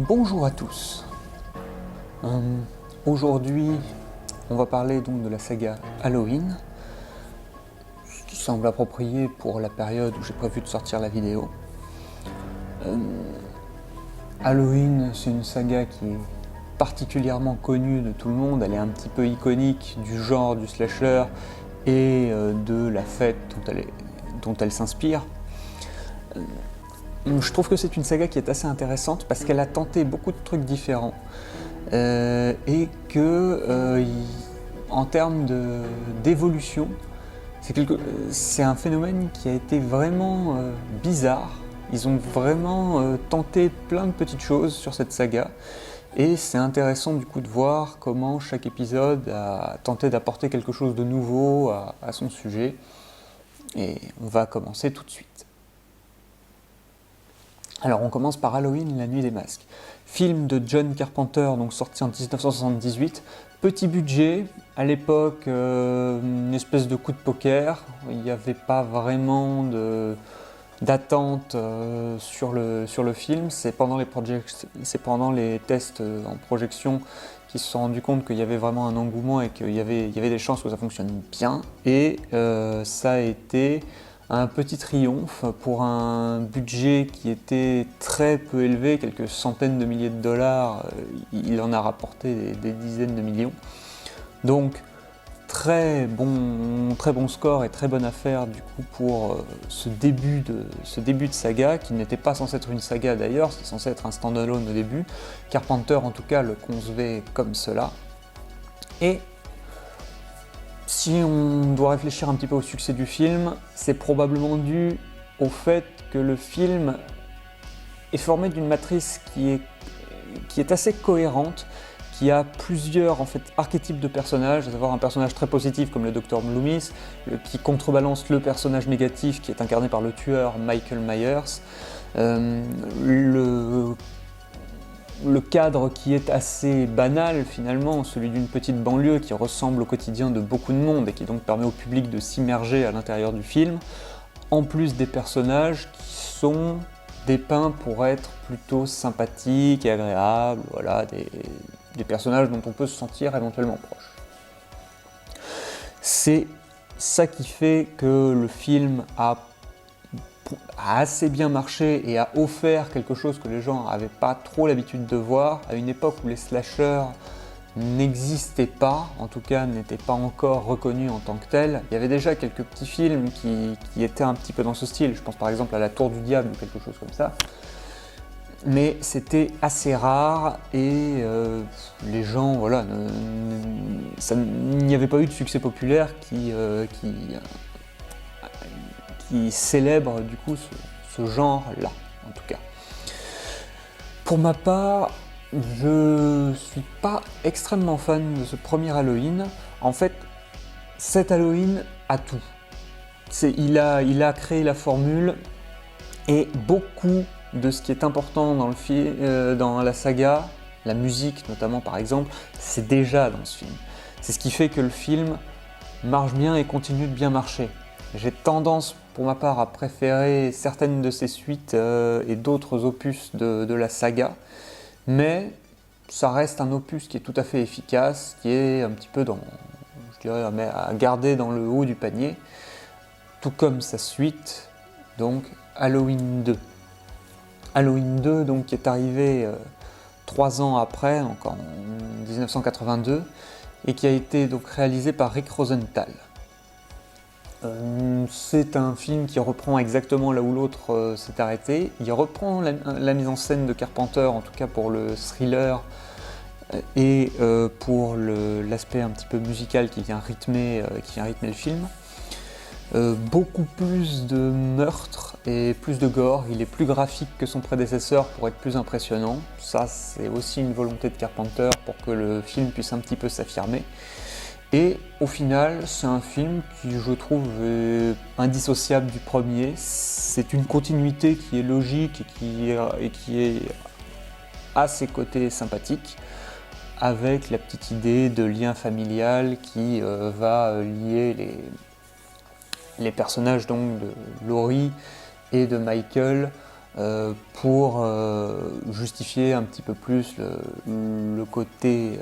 Bonjour à tous. Aujourd'hui, on va parler donc de la saga Halloween, ce qui semble approprié pour la période où j'ai prévu de sortir la vidéo. Halloween, c'est une saga qui est particulièrement connue de tout le monde, elle est un petit peu iconique du genre du slasher et de la fête dont elle s'inspire. Je trouve que c'est une saga qui est assez intéressante parce qu'elle a tenté beaucoup de trucs différents et que en termes d'évolution, c'est un phénomène qui a été vraiment bizarre. Ils ont vraiment tenté plein de petites choses sur cette saga et c'est intéressant du coup de voir comment chaque épisode a tenté d'apporter quelque chose de nouveau à son sujet. Et on va commencer tout de suite. Alors on commence par Halloween, la nuit des masques. Film de John Carpenter, donc sorti en 1978. Petit budget, à l'époque une espèce de coup de poker. Il n'y avait pas vraiment d'attente sur le film. C'est pendant les tests en projection qu'ils se sont rendus compte qu'il y avait vraiment un engouement et qu'il y avait des chances que ça fonctionne bien. Et ça a été un petit triomphe pour un budget qui était très peu élevé, quelques centaines de milliers de dollars, il en a rapporté des dizaines de millions. Donc très bon score et très bonne affaire du coup pour ce début de saga, qui n'était pas censé être une saga d'ailleurs, c'était censé être un stand-alone au début. Carpenter en tout cas le concevait comme cela. Et si on doit réfléchir un petit peu au succès du film, c'est probablement dû au fait que le film est formé d'une matrice qui est assez cohérente, qui a plusieurs archétypes de personnages, à savoir un personnage très positif comme le Dr Loomis, qui contrebalance le personnage négatif qui est incarné par le tueur Michael Myers, le cadre qui est assez banal finalement, celui d'une petite banlieue qui ressemble au quotidien de beaucoup de monde et qui donc permet au public de s'immerger à l'intérieur du film, en plus des personnages qui sont dépeints pour être plutôt sympathiques et agréables, voilà, des personnages dont on peut se sentir éventuellement proche. C'est ça qui fait que le film a assez bien marché et a offert quelque chose que les gens n'avaient pas trop l'habitude de voir, à une époque où les slashers n'existaient pas, en tout cas n'étaient pas encore reconnus en tant que tels. Il y avait déjà quelques petits films qui étaient un petit peu dans ce style, je pense par exemple à La Tour du Diable ou quelque chose comme ça. Mais c'était assez rare et les gens, voilà, il n'y avait pas eu de succès populaire qui célèbre du coup ce genre-là, en tout cas. Pour ma part, je suis pas extrêmement fan de ce premier Halloween. En fait, cet Halloween a tout. Il a créé la formule et beaucoup de ce qui est important dans la saga, la musique notamment par exemple, c'est déjà dans ce film. C'est ce qui fait que le film marche bien et continue de bien marcher. J'ai tendance pour ma part à préférer certaines de ses suites et d'autres opus de la saga, mais ça reste un opus qui est tout à fait efficace, qui est un petit peu à garder dans le haut du panier, tout comme sa suite, donc Halloween 2. Halloween 2 donc, qui est arrivé 3 ans après, donc en 1982, et qui a été donc réalisé par Rick Rosenthal. C'est un film qui reprend exactement là où l'autre s'est arrêté. Il reprend la mise en scène de Carpenter, en tout cas pour le thriller et pour l'aspect un petit peu musical qui vient rythmer le film. Beaucoup plus de meurtres et plus de gore. Il est plus graphique que son prédécesseur pour être plus impressionnant. Ça, c'est aussi une volonté de Carpenter pour que le film puisse un petit peu s'affirmer. Et au final, c'est un film qui, je trouve, est indissociable du premier. C'est une continuité qui est logique et qui est à ses côtés sympathique, avec la petite idée de lien familial qui va lier les personnages donc de Laurie et de Michael pour justifier un petit peu plus le côté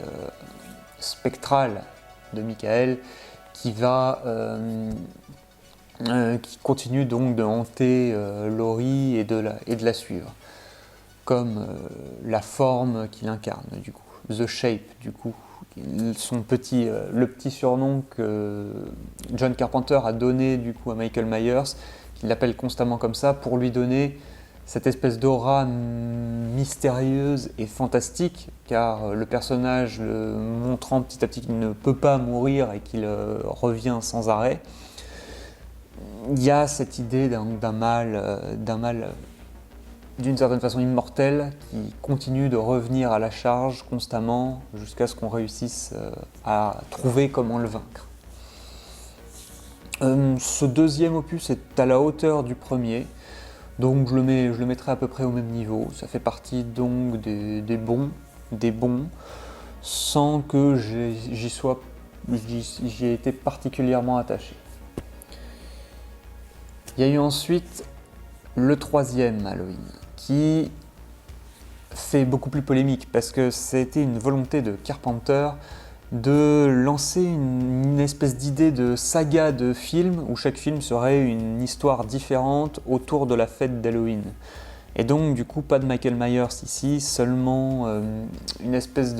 spectral de Michael qui continue donc de hanter Laurie et de la suivre, comme la forme qu'il incarne du coup, The Shape du coup, le petit surnom que John Carpenter a donné du coup à Michael Myers, il l'appelle constamment comme ça pour lui donner cette espèce d'aura mystérieuse et fantastique, car le personnage montrant petit à petit qu'il ne peut pas mourir et qu'il revient sans arrêt, il y a cette idée d'un mal d'une certaine façon immortel qui continue de revenir à la charge constamment jusqu'à ce qu'on réussisse à trouver comment le vaincre. Ce deuxième opus est à la hauteur du premier, donc je le mettrai à peu près au même niveau. Ça fait partie donc des bons, sans que j'y ai été particulièrement attaché. Il y a eu ensuite le troisième Halloween, qui fait beaucoup plus polémique, parce que c'était une volonté de Carpenter de lancer une espèce d'idée de saga de film, où chaque film serait une histoire différente autour de la fête d'Halloween. Et donc du coup pas de Michael Myers ici, seulement une espèce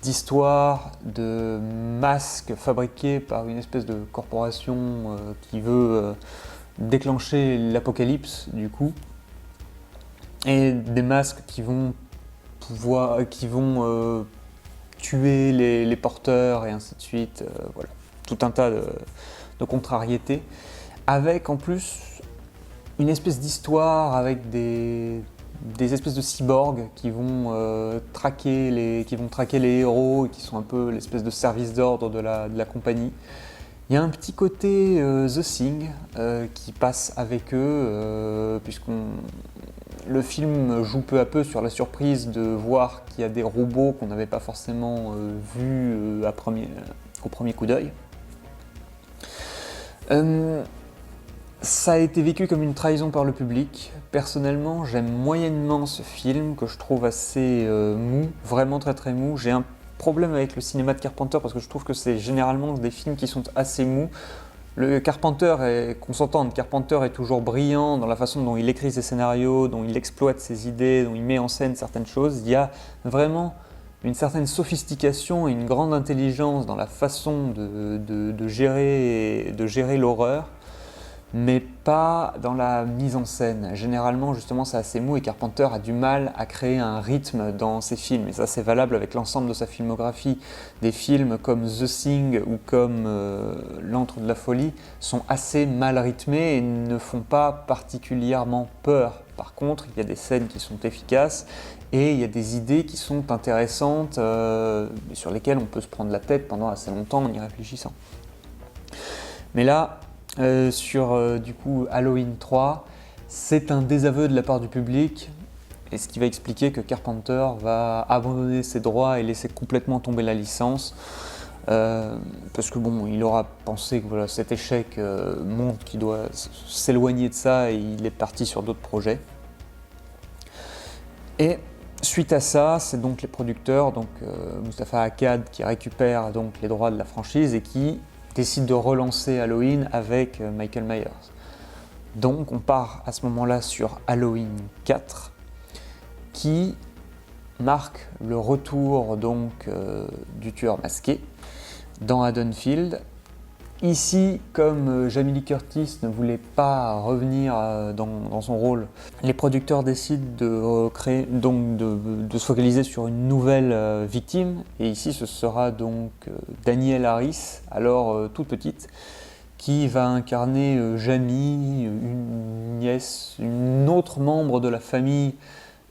d'histoire de masques fabriqués par une espèce de corporation qui veut déclencher l'apocalypse du coup, et des masques qui vont tuer les porteurs et ainsi de suite, voilà, tout un tas de contrariétés, avec en plus une espèce d'histoire avec des espèces de cyborgs qui vont traquer les héros et qui sont un peu l'espèce de service d'ordre de la compagnie. Il y a un petit côté The Thing qui passe avec eux, le film joue peu à peu sur la surprise de voir qu'il y a des robots qu'on n'avait pas forcément vus au premier coup d'œil. Ça a été vécu comme une trahison par le public. Personnellement, j'aime moyennement ce film, que je trouve assez mou, vraiment très très mou. J'ai un problème avec le cinéma de Carpenter parce que je trouve que c'est généralement des films qui sont assez mous. Qu'on s'entende, Carpenter est toujours brillant dans la façon dont il écrit ses scénarios, dont il exploite ses idées, dont il met en scène certaines choses. Il y a vraiment une certaine sophistication et une grande intelligence dans la façon de gérer l'horreur, mais pas dans la mise en scène. Généralement, justement, c'est assez mou et Carpenter a du mal à créer un rythme dans ses films. Et ça, c'est valable avec l'ensemble de sa filmographie. Des films comme The Thing ou comme L'Antre de la Folie sont assez mal rythmés et ne font pas particulièrement peur. Par contre, il y a des scènes qui sont efficaces et il y a des idées qui sont intéressantes, sur lesquelles on peut se prendre la tête pendant assez longtemps en y réfléchissant. Mais là, sur du coup Halloween 3, c'est un désaveu de la part du public, et ce qui va expliquer que Carpenter va abandonner ses droits et laisser complètement tomber la licence, parce que bon, il aura pensé que voilà, cet échec montre qu'il doit s'éloigner de ça et il est parti sur d'autres projets. Et suite à ça, c'est donc les producteurs, donc Moustapha Akkad, qui récupère donc les droits de la franchise et qui décide de relancer Halloween avec Michael Myers. Donc on part à ce moment-là sur Halloween 4, qui marque le retour donc du tueur masqué dans Haddonfield. Ici, comme Jamie Lee Curtis ne voulait pas revenir dans son rôle, les producteurs décident de se focaliser sur une nouvelle victime. Et ici, ce sera donc Danielle Harris, alors toute petite, qui va incarner Jamie, une nièce, une autre membre de la famille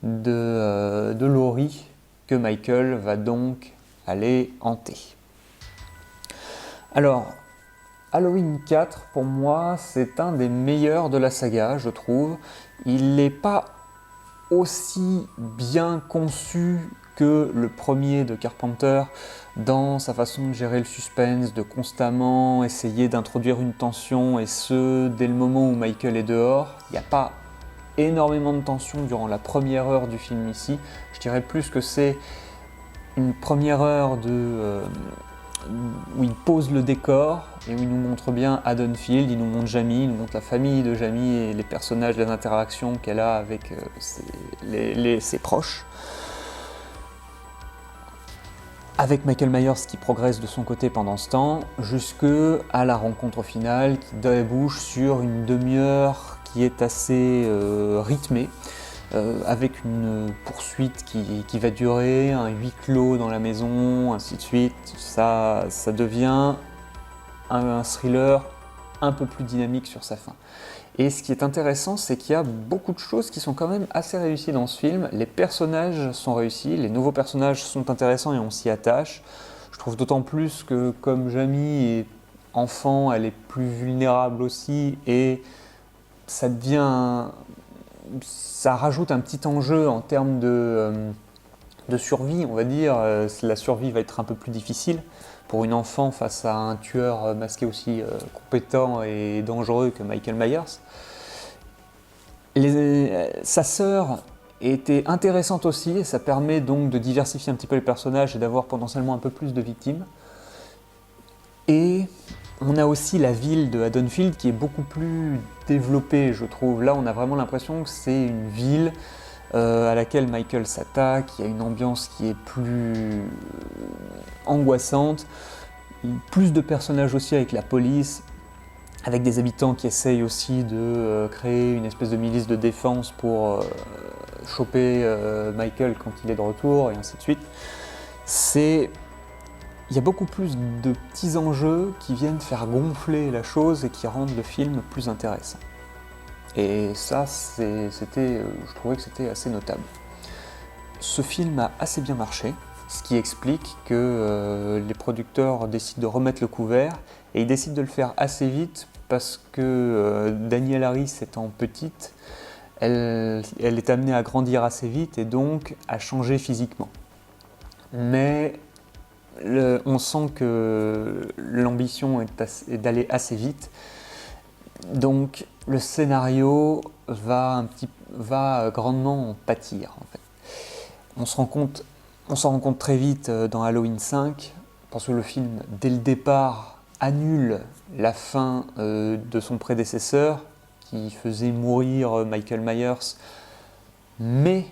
de Laurie, que Michael va donc aller hanter. Alors, Halloween 4, pour moi, c'est un des meilleurs de la saga, je trouve. Il n'est pas aussi bien conçu que le premier de Carpenter dans sa façon de gérer le suspense, de constamment essayer d'introduire une tension, et ce, dès le moment où Michael est dehors. Il n'y a pas énormément de tension durant la première heure du film ici. Je dirais plus que c'est une première heure où il pose le décor et où il nous montre bien Haddonfield, il nous montre Jamie, il nous montre la famille de Jamie et les personnages, les interactions qu'elle a avec ses proches. Avec Michael Myers qui progresse de son côté pendant ce temps, jusque à la rencontre finale qui débouche sur une demi-heure qui est assez rythmée, avec une poursuite qui va durer, un huis clos dans la maison, ainsi de suite. Ça devient un thriller un peu plus dynamique sur sa fin. Et ce qui est intéressant, c'est qu'il y a beaucoup de choses qui sont quand même assez réussies dans ce film. Les personnages sont réussis, les nouveaux personnages sont intéressants et on s'y attache. Je trouve d'autant plus que comme Jamie est enfant, elle est plus vulnérable aussi et ça rajoute un petit enjeu en termes de survie, on va dire. La survie va être un peu plus difficile pour une enfant face à un tueur masqué aussi compétent et dangereux que Michael Myers. Sa sœur était intéressante aussi et ça permet donc de diversifier un petit peu les personnages et d'avoir potentiellement un peu plus de victimes. Et on a aussi la ville de Haddonfield qui est beaucoup plus développée, je trouve. Là, on a vraiment l'impression que c'est une ville à laquelle Michael s'attaque. Il y a une ambiance qui est plus angoissante. Plus de personnages aussi avec la police, avec des habitants qui essayent aussi de créer une espèce de milice de défense pour choper Michael quand il est de retour, et ainsi de suite. Il y a beaucoup plus de petits enjeux qui viennent faire gonfler la chose et qui rendent le film plus intéressant. Et ça, je trouvais que c'était assez notable. Ce film a assez bien marché, ce qui explique que les producteurs décident de remettre le couvert, et ils décident de le faire assez vite parce que Danielle Harris étant petite, elle est amenée à grandir assez vite et donc à changer physiquement. Mais on sent que l'ambition est d'aller assez vite, donc le scénario va grandement en pâtir en fait. On s'en rend compte très vite dans Halloween 5, parce que le film, dès le départ, annule la fin de son prédécesseur, qui faisait mourir Michael Myers, mais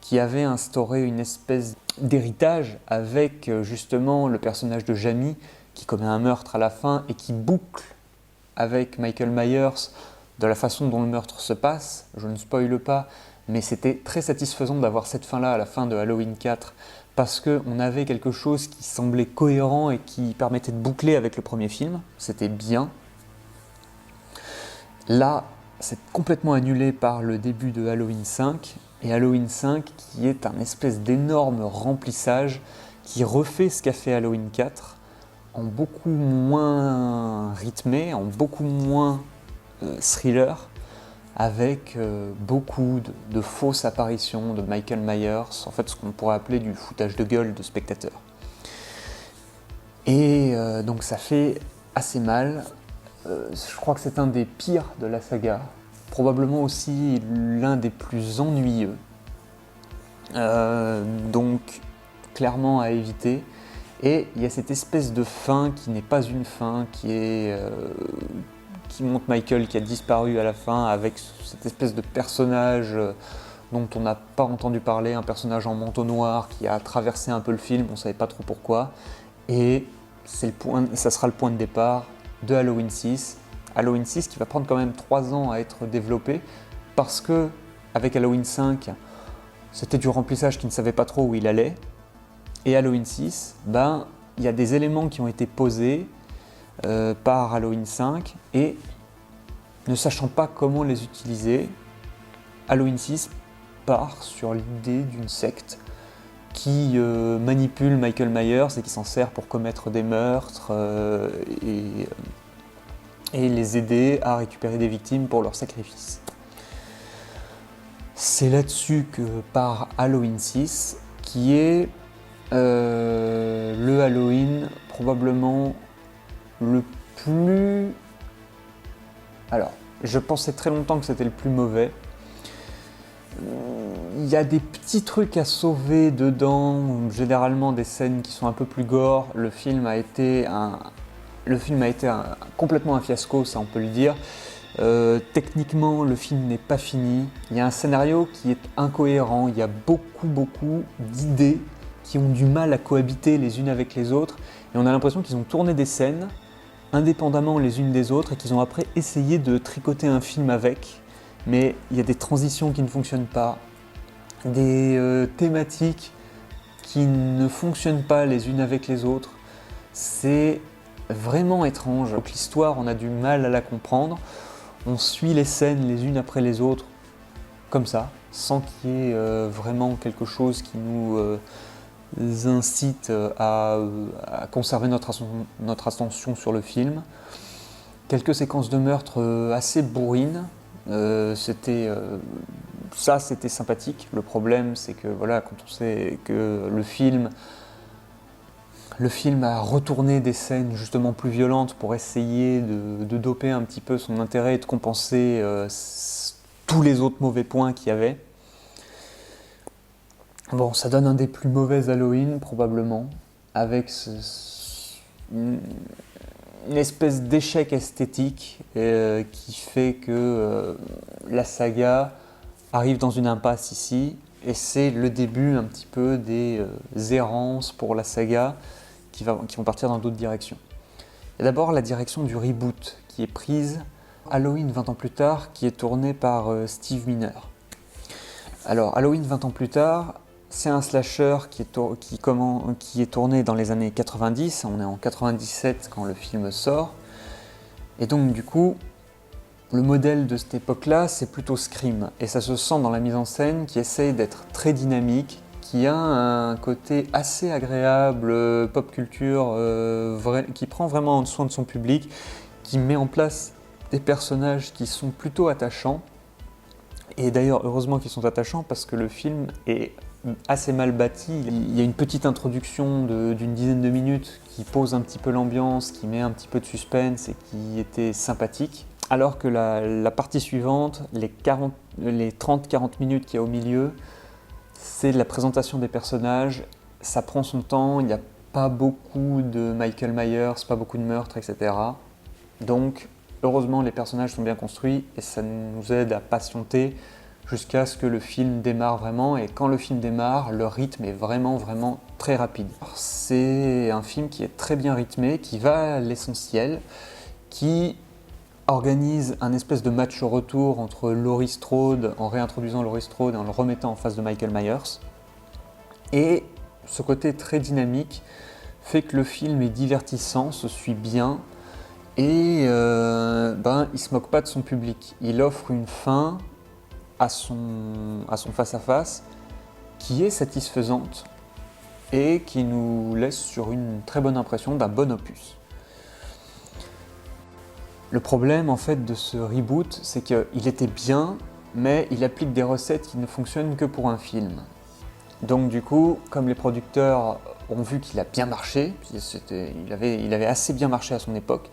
qui avait instauré une espèce d'héritage avec justement le personnage de Jamie, qui commet un meurtre à la fin et qui boucle avec Michael Myers de la façon dont le meurtre se passe. Je ne spoile pas, mais c'était très satisfaisant d'avoir cette fin-là à la fin de Halloween 4, parce qu'on avait quelque chose qui semblait cohérent et qui permettait de boucler avec le premier film. C'était bien. Là, c'est complètement annulé par le début de Halloween 5, et Halloween 5 qui est un espèce d'énorme remplissage qui refait ce qu'a fait Halloween 4 en beaucoup moins rythmé, en beaucoup moins thriller, avec beaucoup de fausses apparitions de Michael Myers, en fait ce qu'on pourrait appeler du foutage de gueule de spectateurs. Et donc ça fait assez mal. Je crois que c'est un des pires de la saga, probablement aussi l'un des plus ennuyeux. Donc clairement à éviter. Et il y a cette espèce de fin qui n'est pas une fin, qui montre Michael qui a disparu à la fin, avec cette espèce de personnage dont on n'a pas entendu parler, un personnage en manteau noir qui a traversé un peu le film, on ne savait pas trop pourquoi. Et ça sera le point de départ de Halloween 6. Halloween 6 qui va prendre quand même 3 ans à être développé, parce que avec Halloween 5, c'était du remplissage qui ne savait pas trop où il allait. Et Halloween 6, il y a des éléments qui ont été posés par Halloween 5, et ne sachant pas comment les utiliser, Halloween 6 part sur l'idée d'une secte qui manipule Michael Myers et qui s'en sert pour commettre des meurtres et les aider à récupérer des victimes pour leur sacrifice. C'est là-dessus que part Halloween 6, qui est le Halloween probablement le plus... Alors, je pensais très longtemps que c'était le plus mauvais, Il y a des petits trucs à sauver dedans, généralement des scènes qui sont un peu plus gore. Complètement un fiasco, ça on peut le dire. Techniquement, le film n'est pas fini. Il y a un scénario qui est incohérent. Il y a beaucoup d'idées qui ont du mal à cohabiter les unes avec les autres. Et on a l'impression qu'ils ont tourné des scènes indépendamment les unes des autres et qu'ils ont après essayé de tricoter un film avec. Mais il y a des transitions qui ne fonctionnent pas, des thématiques qui ne fonctionnent pas les unes avec les autres. C'est vraiment étrange. Donc l'histoire, on a du mal à la comprendre. On suit les scènes les unes après les autres, comme ça, sans qu'il y ait vraiment quelque chose qui nous incite à conserver notre attention sur le film. Quelques séquences de meurtre assez bourrines. C'était sympathique. Le problème, c'est que voilà, quand on sait que le film a retourné des scènes justement plus violentes pour essayer de doper un petit peu son intérêt et de compenser tous les autres mauvais points qu'il y avait. Bon, ça donne un des plus mauvais Halloween probablement, avec une espèce d'échec esthétique qui fait que la saga arrive dans une impasse ici, et c'est le début un petit peu des errances pour la saga qui vont partir dans d'autres directions. Il y a d'abord la direction du reboot qui est prise Halloween 20 ans plus tard, qui est tourné par Steve Miner. Alors Halloween 20 ans plus tard, c'est un slasher qui est tourné dans les années 90, on est en 97 quand le film sort, et donc du coup, le modèle de cette époque-là, c'est plutôt Scream, et ça se sent dans la mise en scène qui essaye d'être très dynamique, qui a un côté assez agréable, pop culture, qui prend vraiment soin de son public, qui met en place des personnages qui sont plutôt attachants, et d'ailleurs heureusement qu'ils sont attachants parce que le film est assez mal bâti. Il y a une petite introduction d'une dizaine de minutes qui pose un petit peu l'ambiance, qui met un petit peu de suspense et qui était sympathique. Alors que la partie suivante, les 30-40 minutes qu'il y a au milieu, c'est la présentation des personnages, ça prend son temps, il n'y a pas beaucoup de Michael Myers, pas beaucoup de meurtres, etc. Donc heureusement les personnages sont bien construits et ça nous aide à patienter jusqu'à ce que le film démarre vraiment, et quand le film démarre, le rythme est vraiment très rapide. C'est un film qui est très bien rythmé, qui va à l'essentiel, qui organise un espèce de match au retour entre Laurie Strode, en réintroduisant Laurie Strode et en le remettant en face de Michael Myers. Et ce côté très dynamique fait que le film est divertissant, se suit bien, et il se moque pas de son public. Il offre une fin à son face-à-face qui est satisfaisante et qui nous laisse sur une très bonne impression d'un bon opus. Le problème en fait de ce reboot, c'est qu'il était bien, mais il applique des recettes qui ne fonctionnent que pour un film. Donc du coup, comme les producteurs ont vu qu'il a bien marché, il avait assez bien marché à son époque,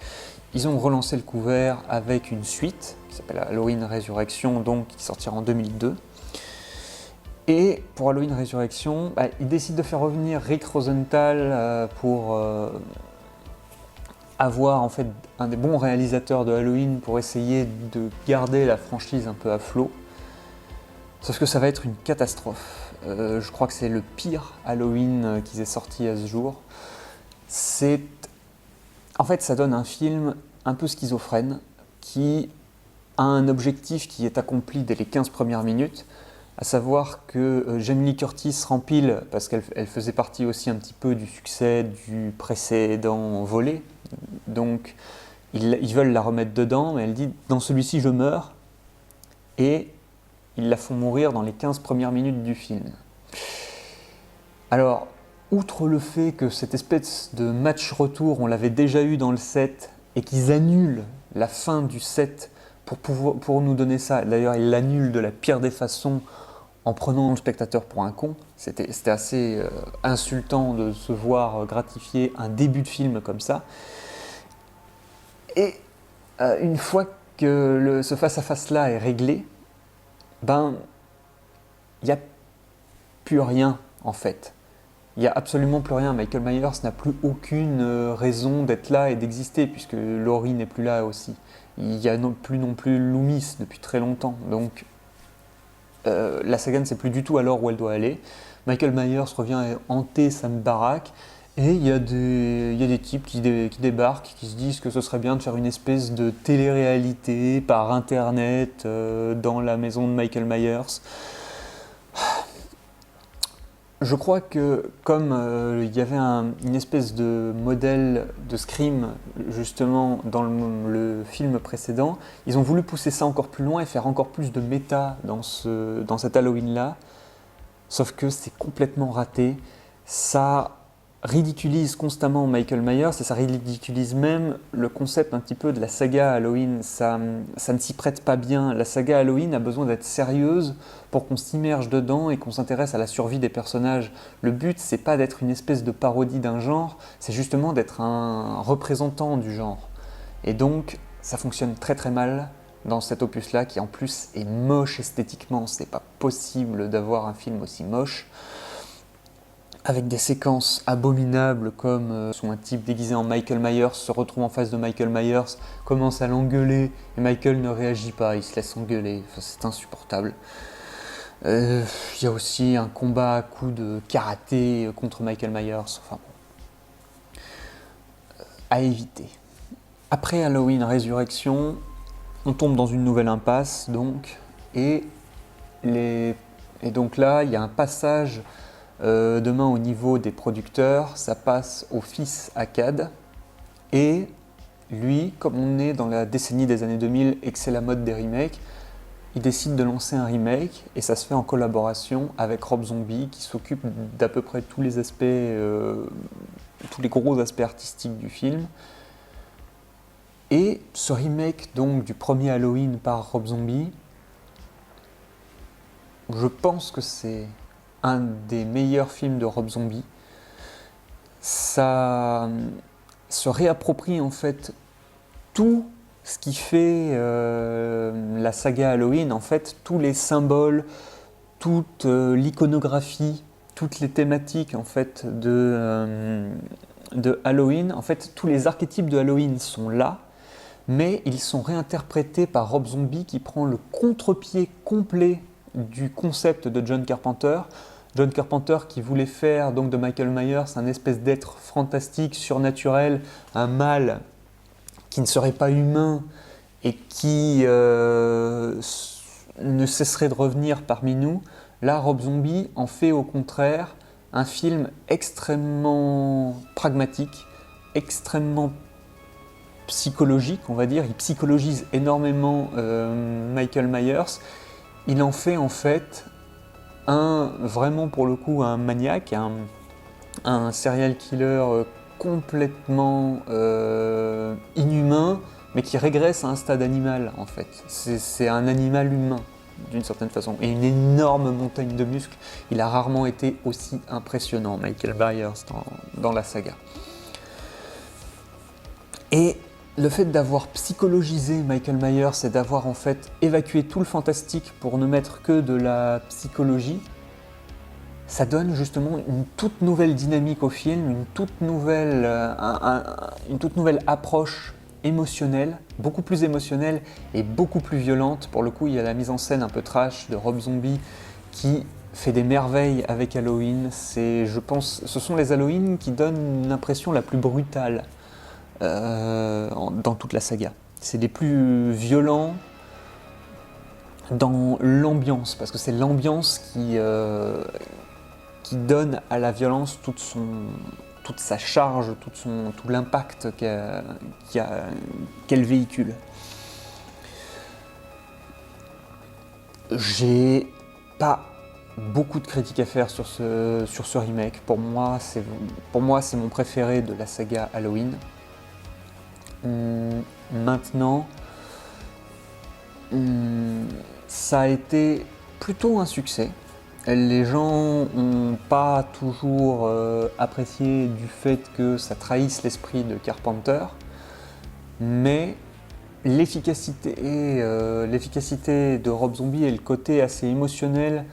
ils ont relancé le couvert avec une suite qui s'appelle Halloween Résurrection, donc qui sortira en 2002. Et pour Halloween Résurrection, ils décident de faire revenir Rick Rosenthal pour avoir en fait un des bons réalisateurs de Halloween pour essayer de garder la franchise un peu à flot. Sauf que ça va être une catastrophe. Je crois que c'est le pire Halloween qu'ils aient sorti à ce jour. En fait, ça donne un film un peu schizophrène qui a un objectif qui est accompli dès les 15 premières minutes, à savoir que Jamie Lee Curtis rempile, parce qu'elle faisait partie aussi un petit peu du succès du précédent volet, donc ils veulent la remettre dedans, mais elle dit « dans celui-ci je meurs », et ils la font mourir dans les 15 premières minutes du film. Alors, outre le fait que cette espèce de match retour, on l'avait déjà eu dans le 7, et qu'ils annulent la fin du 7 pour nous donner ça, d'ailleurs ils l'annulent de la pire des façons en prenant le spectateur pour un con, c'était assez insultant de se voir gratifier un début de film comme ça. Et une fois que ce face-à-face-là est réglé, il n'y a plus rien en fait. Il n'y a absolument plus rien. Michael Myers n'a plus aucune raison d'être là et d'exister, puisque Laurie n'est plus là aussi. Il n'y a non plus Loomis depuis très longtemps. Donc la saga ne sait plus du tout alors où elle doit aller. Michael Myers revient hanter sa baraque, et il y a des types qui débarquent, qui se disent que ce serait bien de faire une espèce de télé-réalité par internet dans la maison de Michael Myers. Je crois que comme il y avait une espèce de modèle de Scream justement dans le film précédent, ils ont voulu pousser ça encore plus loin et faire encore plus de méta dans cet Halloween-là, sauf que c'est complètement raté. Ça ridiculise constamment Michael Myers et ça ridiculise même le concept un petit peu de la saga Halloween. Ça ne s'y prête pas bien. La saga Halloween a besoin d'être sérieuse pour qu'on s'immerge dedans et qu'on s'intéresse à la survie des personnages. Le but, c'est pas d'être une espèce de parodie d'un genre, c'est justement d'être un représentant du genre. Et donc, ça fonctionne très très mal dans cet opus-là, qui en plus est moche esthétiquement. C'est pas possible d'avoir un film aussi moche, avec des séquences abominables comme un type déguisé en Michael Myers se retrouve en face de Michael Myers, commence à l'engueuler et Michael ne réagit pas, il se laisse engueuler, enfin, c'est insupportable. Il y a aussi un combat à coups de karaté contre Michael Myers, enfin bon. À éviter. Après Halloween Résurrection, on tombe dans une nouvelle impasse donc, et donc là il y a un passage demain au niveau des producteurs, ça passe au fils Akkad, et lui, comme on est dans la décennie des années 2000 et que c'est la mode des remakes, il décide de lancer un remake, et ça se fait en collaboration avec Rob Zombie qui s'occupe d'à peu près tous les aspects, tous les gros aspects artistiques du film. Et ce remake donc du premier Halloween par Rob Zombie, je pense que c'est un des meilleurs films de Rob Zombie. Ça se réapproprie en fait tout ce qui fait la saga Halloween, en fait tous les symboles, toute l'iconographie, toutes les thématiques en fait de Halloween. En fait, tous les archétypes de Halloween sont là, mais ils sont réinterprétés par Rob Zombie qui prend le contre-pied complet du concept de John Carpenter. John Carpenter qui voulait faire donc de Michael Myers un espèce d'être fantastique, surnaturel, un mal qui ne serait pas humain et qui ne cesserait de revenir parmi nous. Là, Rob Zombie en fait au contraire un film extrêmement pragmatique, extrêmement psychologique, on va dire. Il psychologise énormément Michael Myers. Il en fait en fait vraiment pour le coup un maniaque, un serial killer complètement inhumain, mais qui régresse à un stade animal en fait. C'est un animal humain d'une certaine façon, et une énorme montagne de muscles. Il a rarement été aussi impressionnant, Michael Myers, dans la saga. Et le fait d'avoir psychologisé Michael Myers et d'avoir en fait évacué tout le fantastique pour ne mettre que de la psychologie, ça donne justement une toute nouvelle dynamique au film, une toute nouvelle approche émotionnelle, beaucoup plus émotionnelle et beaucoup plus violente. Pour le coup, il y a la mise en scène un peu trash de Rob Zombie qui fait des merveilles avec Halloween. Je pense, ce sont les Halloween qui donnent l'impression la plus brutale dans toute la saga. C'est les plus violents dans l'ambiance, parce que c'est l'ambiance qui donne à la violence toute sa charge, tout l'impact qu'elle véhicule. J'ai pas beaucoup de critiques à faire sur ce remake. Pour moi, c'est mon préféré de la saga Halloween. Maintenant, ça a été plutôt un succès. Les gens n'ont pas toujours apprécié du fait que ça trahisse l'esprit de Carpenter, mais l'efficacité de Rob Zombie et le côté assez émotionnel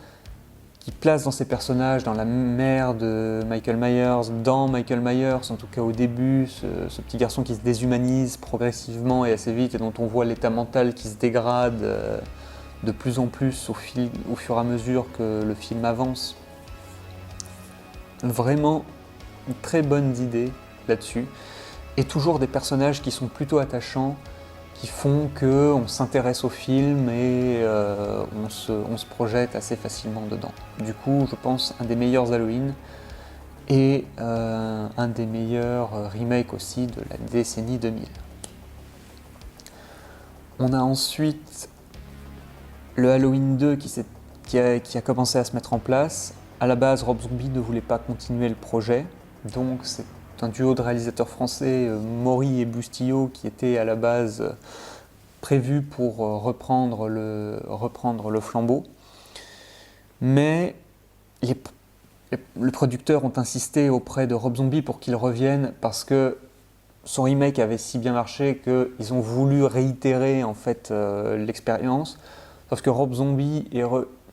qui place dans ces personnages, dans la mère de Michael Myers, dans Michael Myers, en tout cas au début, ce petit garçon qui se déshumanise progressivement et assez vite, et dont on voit l'état mental qui se dégrade de plus en plus au fur et à mesure que le film avance. Vraiment une très bonne idée là-dessus, et toujours des personnages qui sont plutôt attachants, qui font qu'on s'intéresse au film et on se projette assez facilement dedans. Du coup, je pense un des meilleurs Halloween et un des meilleurs remakes aussi de la décennie 2000. On a ensuite le Halloween 2 qui a commencé à se mettre en place. À la base, Rob Zombie ne voulait pas continuer le projet, donc c'est un duo de réalisateurs français, Maury et Bustillo, qui était à la base prévu pour reprendre le flambeau. Mais les producteurs ont insisté auprès de Rob Zombie pour qu'il revienne parce que son remake avait si bien marché qu'ils ont voulu réitérer en fait l'expérience. Sauf que Rob Zombie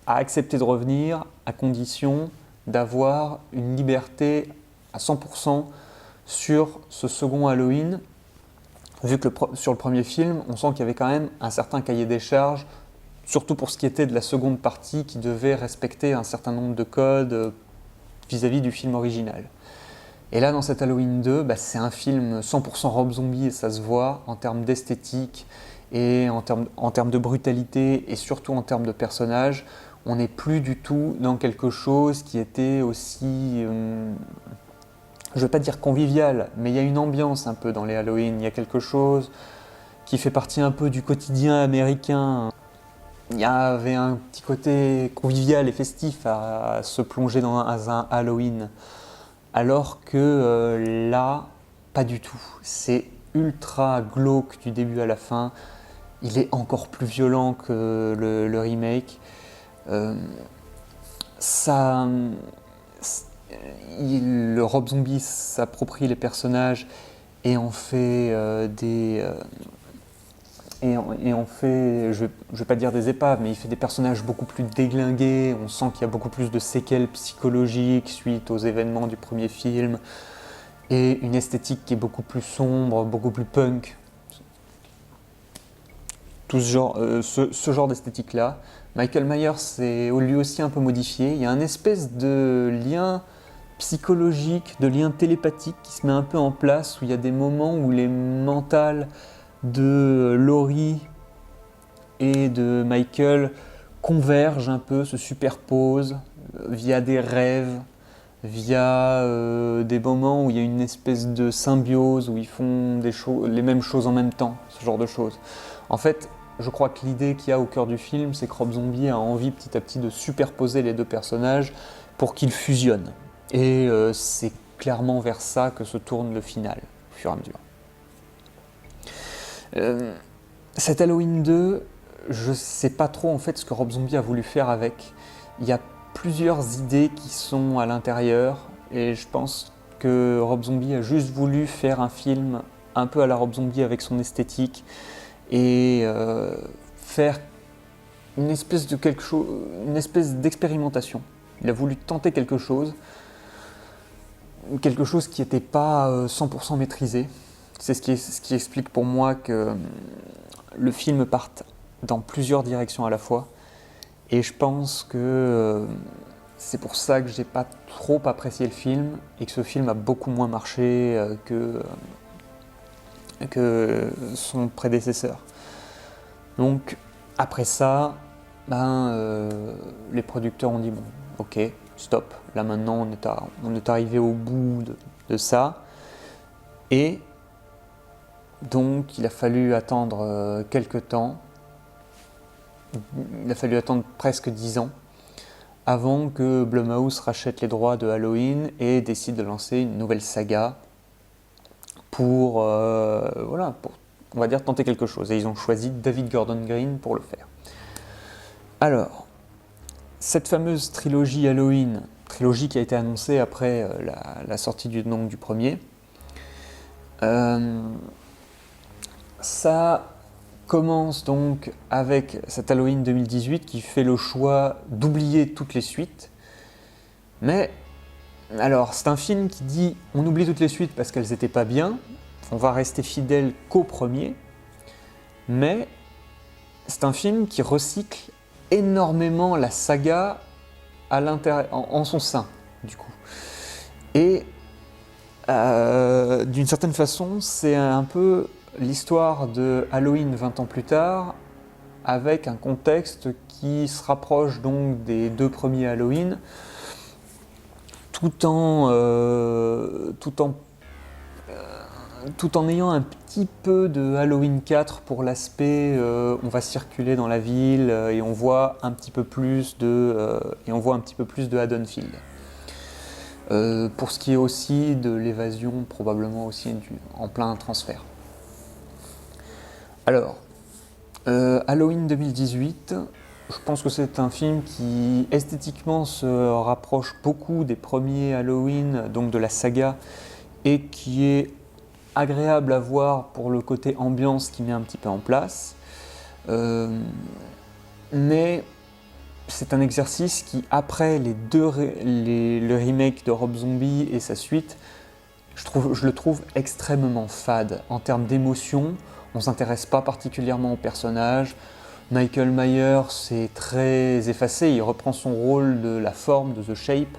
a accepté de revenir à condition d'avoir une liberté à 100% sur ce second Halloween, vu que sur le premier film, on sent qu'il y avait quand même un certain cahier des charges, surtout pour ce qui était de la seconde partie, qui devait respecter un certain nombre de codes vis-à-vis du film original. Et là, dans cet Halloween 2, c'est un film 100% Rob Zombie, et ça se voit en termes d'esthétique, et en termes de brutalité, et surtout en termes de personnages. On n'est plus du tout dans quelque chose qui était aussi... je ne veux pas dire convivial, mais il y a une ambiance un peu dans les Halloween. Il y a quelque chose qui fait partie un peu du quotidien américain. Il y avait un petit côté convivial et festif à se plonger dans un Halloween. Alors que là, pas du tout. C'est ultra glauque du début à la fin. Il est encore plus violent que le remake. Le Rob Zombie s'approprie les personnages et en fait je vais pas dire des épaves, mais il fait des personnages beaucoup plus déglingués. On sent qu'il y a beaucoup plus de séquelles psychologiques suite aux événements du premier film, et une esthétique qui est beaucoup plus sombre, beaucoup plus punk. Tout ce genre d'esthétique-là. Michael Myers est lui aussi un peu modifié. Il y a un espèce de lien psychologique, de lien télépathique qui se met un peu en place, où il y a des moments où les mentales de Laurie et de Michael convergent un peu, se superposent via des rêves, via des moments où il y a une espèce de symbiose, où ils font les mêmes choses en même temps, ce genre de choses. En fait, je crois que l'idée qu'il y a au cœur du film, c'est que Rob Zombie a envie petit à petit de superposer les deux personnages pour qu'ils fusionnent. Et c'est clairement vers ça que se tourne le final, au fur et à mesure. Cet Halloween 2, je ne sais pas trop en fait ce que Rob Zombie a voulu faire avec. Il y a plusieurs idées qui sont à l'intérieur, et je pense que Rob Zombie a juste voulu faire un film un peu à la Rob Zombie avec son esthétique, et faire une espèce d'expérimentation. Il a voulu tenter quelque chose qui n'était pas 100% maîtrisé. C'est ce qui explique pour moi que le film parte dans plusieurs directions à la fois. Et je pense que c'est pour ça que j'ai pas trop apprécié le film, et que ce film a beaucoup moins marché que son prédécesseur. Donc après ça, les producteurs ont dit bon, ok, stop, là maintenant on est arrivé au bout de ça, et donc il a fallu attendre quelques temps, il a fallu attendre presque 10 ans avant que Blumhouse rachète les droits de Halloween et décide de lancer une nouvelle saga pour on va dire tenter quelque chose. Et ils ont choisi David Gordon Green pour le faire. Alors, cette fameuse trilogie Halloween, trilogie qui a été annoncée après la sortie du premier, ça commence donc avec cet Halloween 2018 qui fait le choix d'oublier toutes les suites, Mais, alors, c'est un film qui dit on oublie toutes les suites parce qu'elles étaient pas bien, on va rester fidèle qu'au premier, mais c'est un film qui recycle énormément la saga en son sein, du coup. Et d'une certaine façon, c'est un peu l'histoire de Halloween 20 ans plus tard, avec un contexte qui se rapproche donc des 2 premiers Halloween, tout en ayant un petit peu de Halloween 4 pour l'aspect on va circuler dans la ville et on voit un petit peu plus de Haddonfield. Pour ce qui est aussi de l'évasion, probablement aussi en plein transfert. Alors, Halloween 2018, je pense que c'est un film qui esthétiquement se rapproche beaucoup des premiers Halloween, donc de la saga, et qui est agréable à voir pour le côté ambiance qu'il met un petit peu en place. Mais c'est un exercice qui, après le remake de Rob Zombie et sa suite, je le trouve extrêmement fade. En termes d'émotion, on ne s'intéresse pas particulièrement au personnage. Michael Myers est très effacé, il reprend son rôle de la forme de The Shape,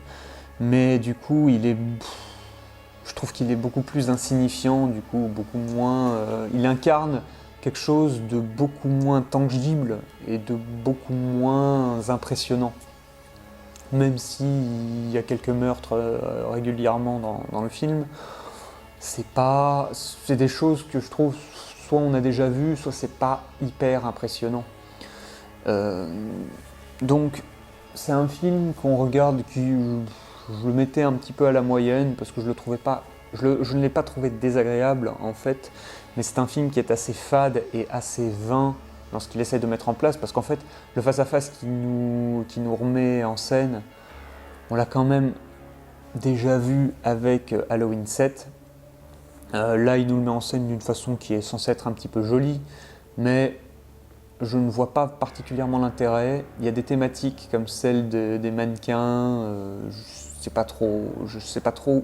mais du coup je trouve qu'il est beaucoup plus insignifiant, du coup beaucoup moins. Il incarne quelque chose de beaucoup moins tangible et de beaucoup moins impressionnant. Même s'il y a quelques meurtres régulièrement dans le film, c'est des choses que je trouve soit on a déjà vues, soit c'est pas hyper impressionnant. Donc c'est un film qu'on regarde qui je le mettais un petit peu à la moyenne parce que je ne l'ai pas trouvé désagréable en fait, mais c'est un film qui est assez fade et assez vain lorsqu'il essaie de mettre en place, parce qu'en fait le face-à-face qui nous remet en scène, on l'a quand même déjà vu avec Halloween 7. Là il nous le met en scène d'une façon qui est censée être un petit peu jolie, mais je ne vois pas particulièrement l'intérêt. Il y a des thématiques comme celle des mannequins, je sais pas trop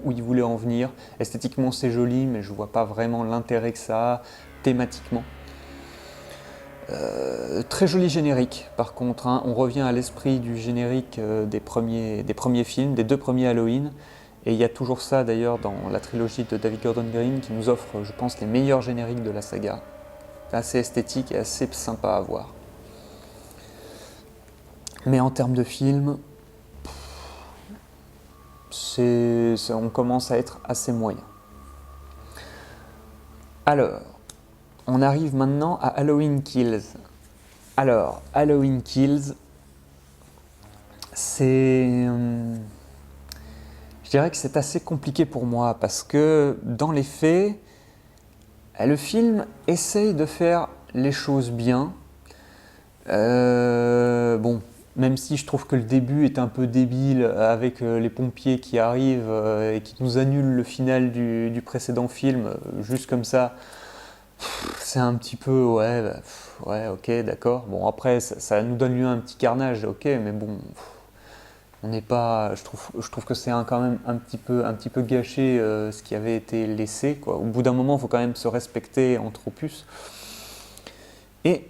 où ils voulaient en venir. Esthétiquement c'est joli, mais je vois pas vraiment l'intérêt que ça a thématiquement. Très joli générique par contre, hein. On revient à l'esprit du générique des premiers films, des 2 premiers Halloween. Et il y a toujours ça d'ailleurs dans la trilogie de David Gordon Green qui nous offre, je pense, les meilleurs génériques de la saga. Assez esthétique et assez sympa à voir. Mais en termes de film, on commence à être assez moyen. Alors, on arrive maintenant à Halloween Kills. Alors, Halloween Kills, je dirais que c'est assez compliqué pour moi parce que dans les faits, le film essaye de faire les choses bien. Bon, même si je trouve que le début est un peu débile avec les pompiers qui arrivent et qui nous annulent le final du précédent film, juste comme ça, c'est un petit peu ouais, ok, d'accord. Bon, après, ça nous donne lieu à un petit carnage, ok, mais bon. On n'est pas, je trouve que c'est quand même un petit peu gâché ce qui avait été laissé, quoi. Au bout d'un moment, il faut quand même se respecter entre opus. Et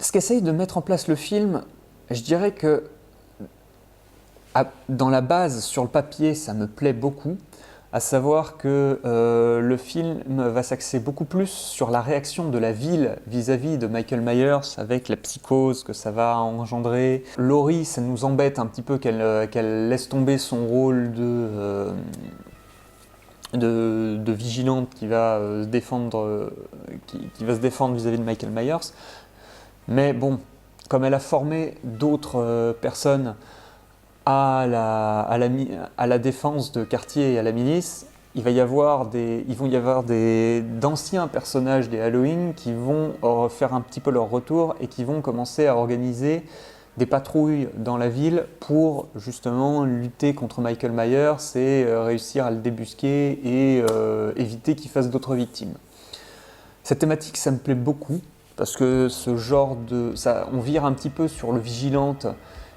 ce qu'essaye de mettre en place le film, je dirais que dans la base, sur le papier, ça me plaît beaucoup. À savoir que le film va s'axer beaucoup plus sur la réaction de la ville vis-à-vis de Michael Myers, avec la psychose que ça va engendrer. Laurie, ça nous embête un petit peu qu'elle laisse tomber son rôle de vigilante qui va se défendre vis-à-vis de Michael Myers. Mais bon, comme elle a formé d'autres personnes à la défense de quartier et à la milice, il vont y avoir d'anciens personnages des Halloween qui vont faire un petit peu leur retour et qui vont commencer à organiser des patrouilles dans la ville pour justement lutter contre Michael Myers et réussir à le débusquer et éviter qu'il fasse d'autres victimes. Cette thématique, ça me plaît beaucoup parce que on vire un petit peu sur le vigilante.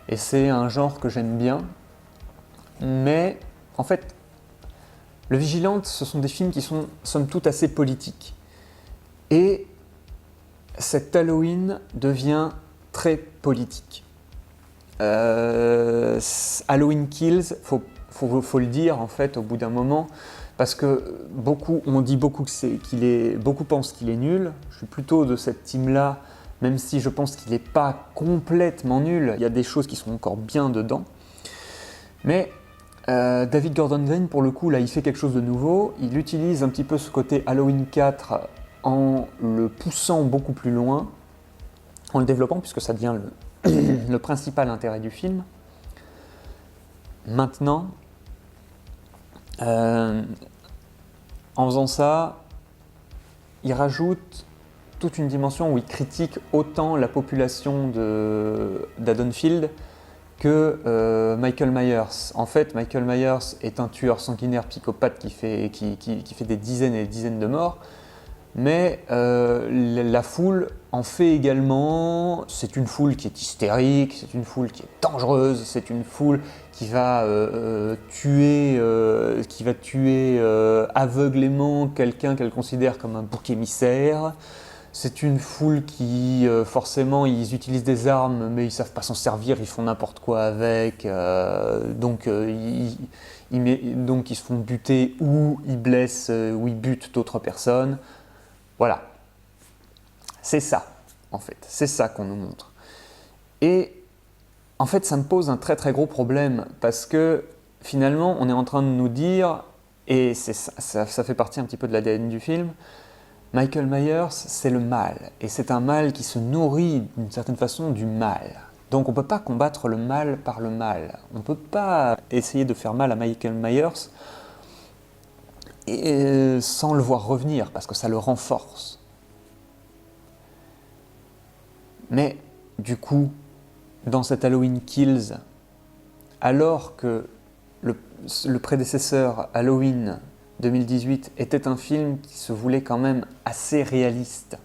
Et c'est un genre que j'aime bien. mais en fait, Le Vigilante, ce sont des films qui sont somme toute assez politiques. Et cet Halloween devient très politique. Halloween Kills, faut le dire en fait au bout d'un moment, parce que beaucoup pensent qu'il est nul. Je suis plutôt de cette team-là, même si je pense qu'il n'est pas complètement nul. Il y a des choses qui sont encore bien dedans. Mais David Gordon Green, pour le coup, là, il fait quelque chose de nouveau. Il utilise un petit peu ce côté Halloween 4 en le poussant beaucoup plus loin, en le développant, puisque ça devient le principal intérêt du film. Maintenant, en faisant ça, il rajoute toute une dimension où il critique autant la population d'Haddonfield que Michael Myers. En fait, Michael Myers est un tueur sanguinaire psychopathe qui fait des dizaines et des dizaines de morts, mais la foule en fait également. C'est une foule qui est hystérique, c'est une foule qui est dangereuse, c'est une foule qui va tuer aveuglément quelqu'un qu'elle considère comme un bouc émissaire. C'est une foule qui, forcément, ils utilisent des armes, mais ils ne savent pas s'en servir, ils font n'importe quoi avec. Donc ils se font buter ou ils blessent ou ils butent d'autres personnes. Voilà. C'est ça, en fait. C'est ça qu'on nous montre. Et en fait, ça me pose un très très gros problème, parce que finalement, on est en train de nous dire, et ça fait partie un petit peu de l'ADN du film, Michael Myers, c'est le mal, et c'est un mal qui se nourrit d'une certaine façon du mal. Donc on ne peut pas combattre le mal par le mal. On ne peut pas essayer de faire mal à Michael Myers sans le voir revenir, parce que ça le renforce. Mais du coup, dans cet Halloween Kills, alors que le prédécesseur Halloween 2018 était un film qui se voulait quand même assez réaliste.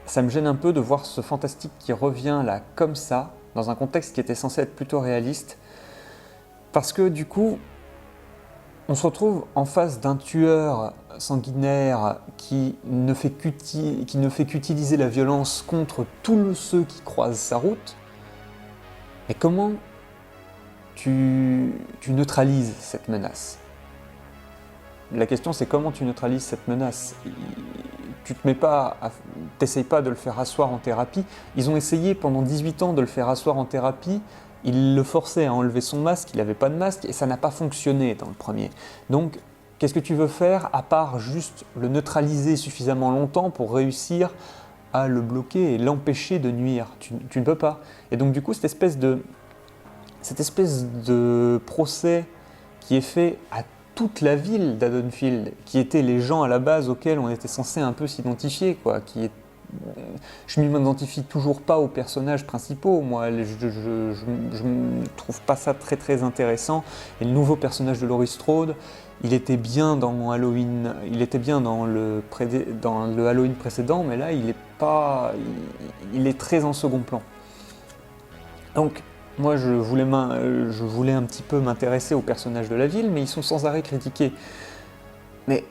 Ça me gêne un peu de voir ce fantastique qui revient là comme ça, dans un contexte qui était censé être plutôt réaliste, parce que du coup, on se retrouve en face d'un tueur sanguinaire qui ne fait qu'utiliser la violence contre tous ceux qui croisent sa route. Mais comment tu neutralises cette menace ? La question, c'est comment tu neutralises cette menace. T'essayes pas de le faire asseoir en thérapie. Ils ont essayé pendant 18 ans de le faire asseoir en thérapie. Ils le forçaient à enlever son masque, il n'avait pas de masque, et ça n'a pas fonctionné dans le premier. Donc, qu'est-ce que tu veux faire à part juste le neutraliser suffisamment longtemps pour réussir à le bloquer et l'empêcher de nuire ? Tu ne peux pas. Et donc, du coup, cette espèce de procès qui est fait à toute la ville d'Haddonfield, qui étaient les gens à la base auxquels on était censé un peu s'identifier, quoi. Je ne m'identifie toujours pas aux personnages principaux, moi, je ne trouve pas ça très très intéressant. Et le nouveau personnage de Laurie Strode, il était bien dans Halloween, il était bien dans le Halloween précédent, mais là il est très en second plan. Donc, moi, je voulais un petit peu m'intéresser aux personnages de la ville, mais ils sont sans arrêt critiqués. Mais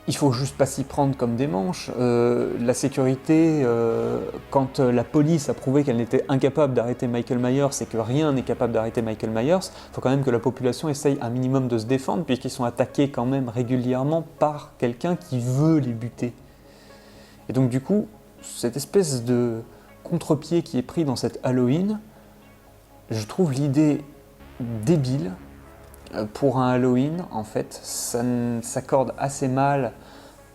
il faut juste pas s'y prendre comme des manches. La sécurité, quand la police a prouvé qu'elle n'était incapable d'arrêter Michael Myers et que rien n'est capable d'arrêter Michael Myers, il faut quand même que la population essaye un minimum de se défendre, puisqu'ils sont attaqués quand même régulièrement par quelqu'un qui veut les buter. Et donc du coup, cette espèce de contre-pied qui est pris dans cette Halloween, je trouve l'idée débile. Pour un Halloween, en fait, ça s'accorde assez mal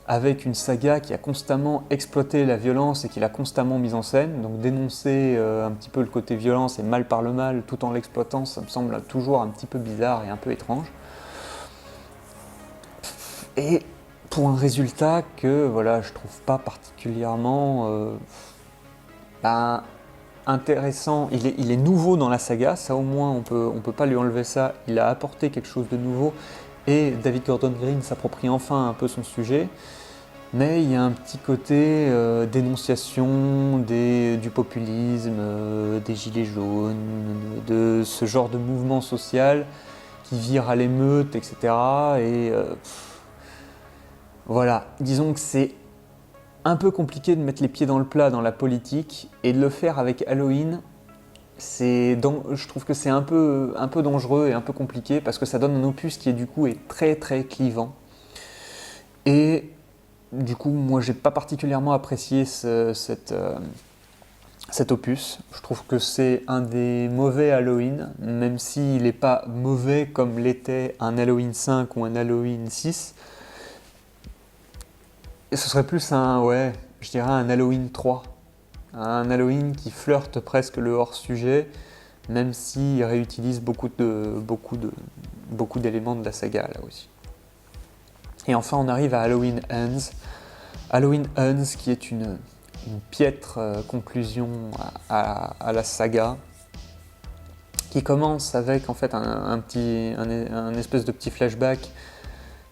avec une saga qui a constamment exploité la violence et qui l'a constamment mise en scène. Donc dénoncer un petit peu le côté violence et mal par le mal tout en l'exploitant, ça me semble toujours un petit peu bizarre et un peu étrange. Et pour un résultat que voilà, je trouve pas particulièrement intéressant. Il est nouveau dans la saga, ça au moins on peut pas lui enlever ça. Il a apporté quelque chose de nouveau et David Gordon Green s'approprie enfin un peu son sujet. mais il y a un petit côté dénonciation du populisme, des gilets jaunes, de ce genre de mouvement social qui vire à l'émeute, etc. Et voilà, disons que c'est un peu compliqué de mettre les pieds dans le plat dans la politique, et de le faire avec Halloween, je trouve que c'est un peu dangereux et un peu compliqué, parce que ça donne un opus qui du coup est très très clivant. Et du coup, moi j'ai pas particulièrement apprécié cet opus. Je trouve que c'est un des mauvais Halloween, même s'il n'est pas mauvais comme l'était un Halloween 5 ou un Halloween 6. Et ce serait plus je dirais un Halloween 3. Un Halloween qui flirte presque le hors-sujet, même s'il réutilise beaucoup d'éléments de la saga là aussi. Et enfin, on arrive à Halloween Ends. Halloween Ends, qui est une piètre conclusion à la saga, qui commence avec en fait un espèce de petit flashback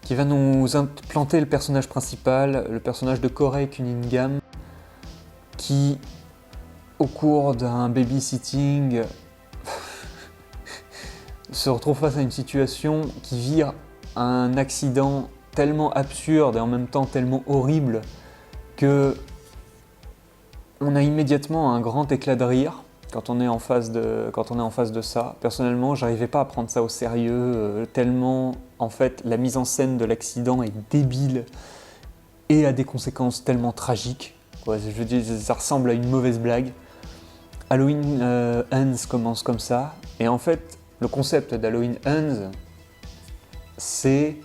qui va nous implanter le personnage principal, le personnage de Corey Cunningham, qui, au cours d'un babysitting, se retrouve face à une situation qui vire à un accident tellement absurde et en même temps tellement horrible que on a immédiatement un grand éclat de rire quand on est en face de ça. Personnellement, j'arrivais pas à prendre ça au sérieux, tellement en fait la mise en scène de l'accident est débile et a des conséquences tellement tragiques. Ouais, je veux dire, ça ressemble à une mauvaise blague. Halloween Ends commence comme ça, et en fait, le concept d'Halloween Ends, c'est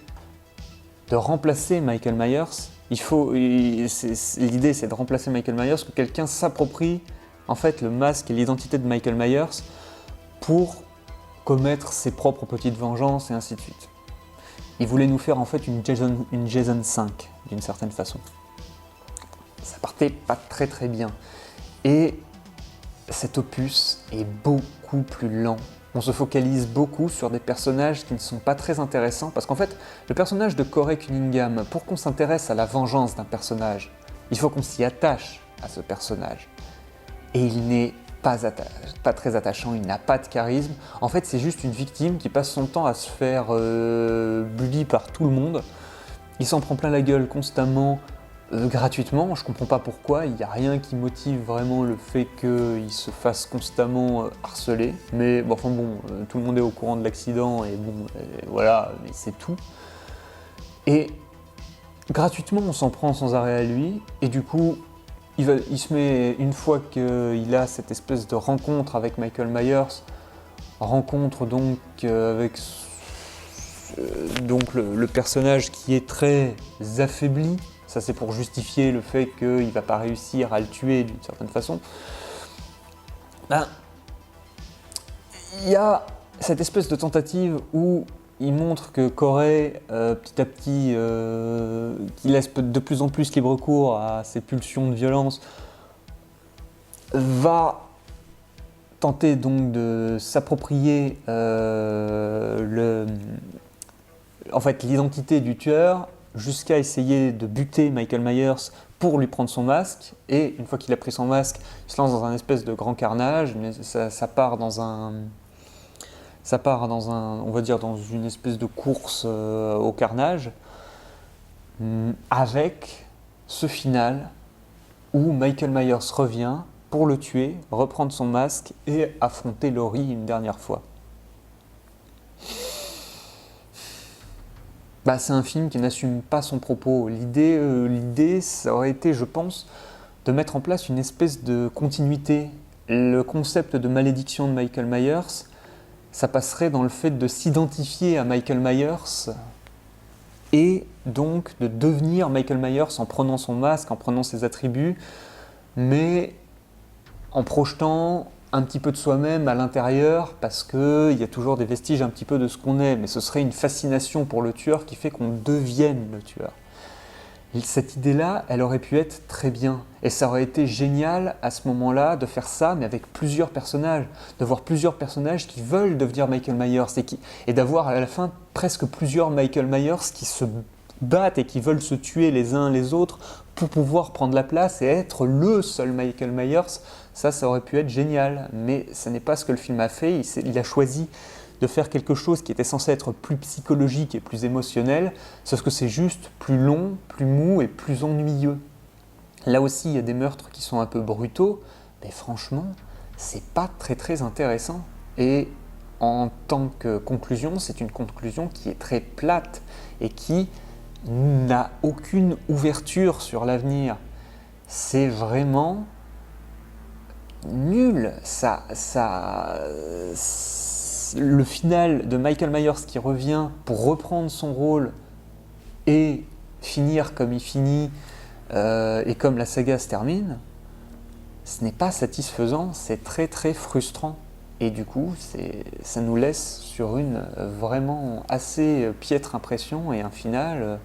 de remplacer Michael Myers. L'idée, c'est de remplacer Michael Myers, que quelqu'un s'approprie en fait le masque et l'identité de Michael Myers pour commettre ses propres petites vengeances et ainsi de suite. Il voulait nous faire en fait une Jason 5 d'une certaine façon. Ça partait pas très très bien. Et cet opus est beaucoup plus lent. On se focalise beaucoup sur des personnages qui ne sont pas très intéressants, parce qu'en fait, le personnage de Corey Cunningham, pour qu'on s'intéresse à la vengeance d'un personnage, il faut qu'on s'y attache à ce personnage. Et il n'est pas très attachant, il n'a pas de charisme. En fait, c'est juste une victime qui passe son temps à se faire bully par tout le monde. Il s'en prend plein la gueule constamment, gratuitement. Je comprends pas pourquoi, il n'y a rien qui motive vraiment le fait qu'il se fasse constamment harceler. Mais bon, tout le monde est au courant de l'accident et voilà, mais c'est tout. Et gratuitement, on s'en prend sans arrêt à lui, et du coup, il se met, une fois qu'il a cette espèce de rencontre avec Michael Myers, rencontre donc avec le personnage qui est très affaibli. Ça, c'est pour justifier le fait qu'il ne va pas réussir à le tuer d'une certaine façon. Il y a cette espèce de tentative où il montre que Corey, petit à petit, qui laisse de plus en plus libre cours à ses pulsions de violence, va tenter donc de s'approprier l'identité du tueur, jusqu'à essayer de buter Michael Myers pour lui prendre son masque. Et une fois qu'il a pris son masque, il se lance dans un espèce de grand carnage, mais ça part dans on va dire, dans une espèce de course au carnage, avec ce final où Michael Myers revient pour le tuer, reprendre son masque et affronter Laurie une dernière fois. C'est un film qui n'assume pas son propos. L'idée, ça aurait été, je pense, de mettre en place une espèce de continuité. Le concept de malédiction de Michael Myers, ça passerait dans le fait de s'identifier à Michael Myers et donc de devenir Michael Myers en prenant son masque, en prenant ses attributs, mais en projetant un petit peu de soi-même à l'intérieur, parce qu'il y a toujours des vestiges un petit peu de ce qu'on est, mais ce serait une fascination pour le tueur qui fait qu'on devienne le tueur. Et cette idée-là, elle aurait pu être très bien, et ça aurait été génial à ce moment-là de faire ça, mais avec plusieurs personnages, de voir plusieurs personnages qui veulent devenir Michael Myers, et d'avoir à la fin presque plusieurs Michael Myers battent et qui veulent se tuer les uns les autres pour pouvoir prendre la place et être le seul Michael Myers, ça aurait pu être génial. Mais ce n'est pas ce que le film a fait. Il a choisi de faire quelque chose qui était censé être plus psychologique et plus émotionnel, sauf que c'est juste plus long, plus mou et plus ennuyeux. Là aussi, il y a des meurtres qui sont un peu brutaux, mais franchement, c'est pas très intéressant. Et en tant que conclusion, c'est une conclusion qui est très plate et qui n'a aucune ouverture sur l'avenir. C'est vraiment nul. Le final de Michael Myers qui revient pour reprendre son rôle et finir comme il finit et comme la saga se termine, ce n'est pas satisfaisant, c'est très frustrant. Et du coup, ça nous laisse sur une vraiment assez piètre impression et un final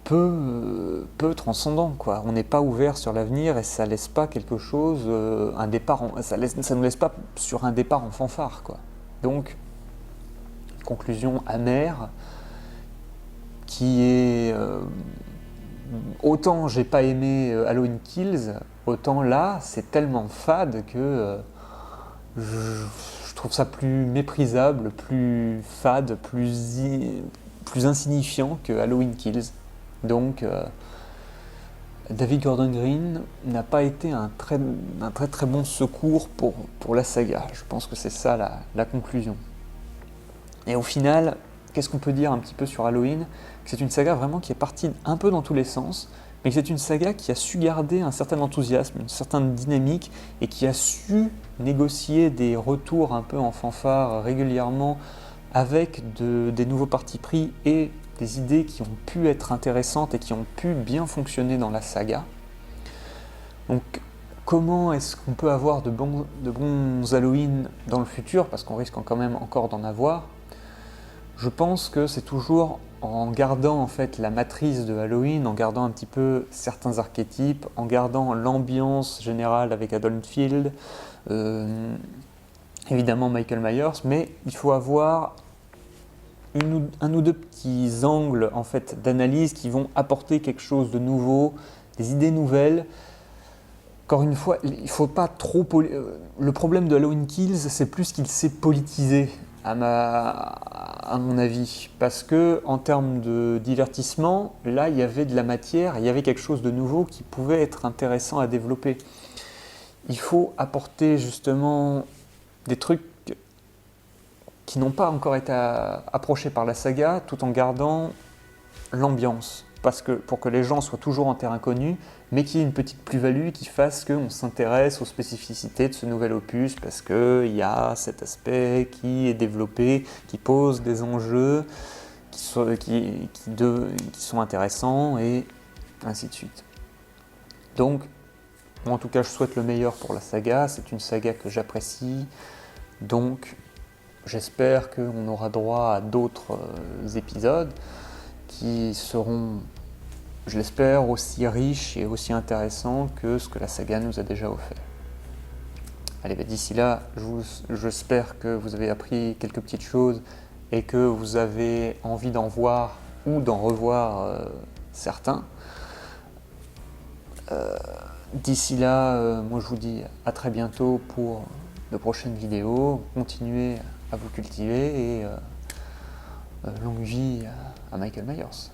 peu transcendant, quoi. On n'est pas ouvert sur l'avenir et ça laisse pas quelque chose, ça nous laisse pas sur un départ en fanfare, quoi. Donc, conclusion amère qui est autant j'ai pas aimé Halloween Kills, autant là c'est tellement fade que je trouve ça plus méprisable, plus fade, plus insignifiant que Halloween Kills. Donc David Gordon Green n'a pas été un très bon secours pour la saga. Je pense que c'est ça la conclusion. Et au final, qu'est-ce qu'on peut dire un petit peu sur Halloween? C'est une saga vraiment qui est partie un peu dans tous les sens, mais c'est une saga qui a su garder un certain enthousiasme, une certaine dynamique, et qui a su négocier des retours un peu en fanfare régulièrement avec des nouveaux partis pris et des idées qui ont pu être intéressantes et qui ont pu bien fonctionner dans la saga. Donc comment est-ce qu'on peut avoir de bons Halloween dans le futur, parce qu'on risque quand même encore d'en avoir? Je pense que c'est toujours en gardant en fait la matrice de Halloween, en gardant un petit peu certains archétypes, en gardant l'ambiance générale avec Haddonfield, évidemment Michael Myers, mais il faut avoir un ou deux petits angles en fait d'analyse qui vont apporter quelque chose de nouveau, des idées nouvelles. Encore une fois, il ne faut pas trop... Le problème de Halloween Kills, c'est plus qu'il s'est politisé, à mon avis. Parce que en termes de divertissement, là, il y avait de la matière, il y avait quelque chose de nouveau qui pouvait être intéressant à développer. Il faut apporter justement des trucs qui n'ont pas encore été approchés par la saga, tout en gardant l'ambiance. Parce que pour que les gens soient toujours en terrain connu, mais qu'il y ait une petite plus-value qui fasse qu'on s'intéresse aux spécificités de ce nouvel opus, parce qu'il y a cet aspect qui est développé, qui pose des enjeux qui sont intéressants, et ainsi de suite. Donc, moi en tout cas, je souhaite le meilleur pour la saga. C'est une saga que j'apprécie, donc j'espère qu'on aura droit à d'autres épisodes qui seront, je l'espère, aussi riches et aussi intéressants que ce que la saga nous a déjà offert. Allez, d'ici là, j'espère que vous avez appris quelques petites choses et que vous avez envie d'en voir ou d'en revoir certains. D'ici là, moi je vous dis à très bientôt pour de prochaines vidéos. Continuez à vous cultiver et longue vie à Michael Myers.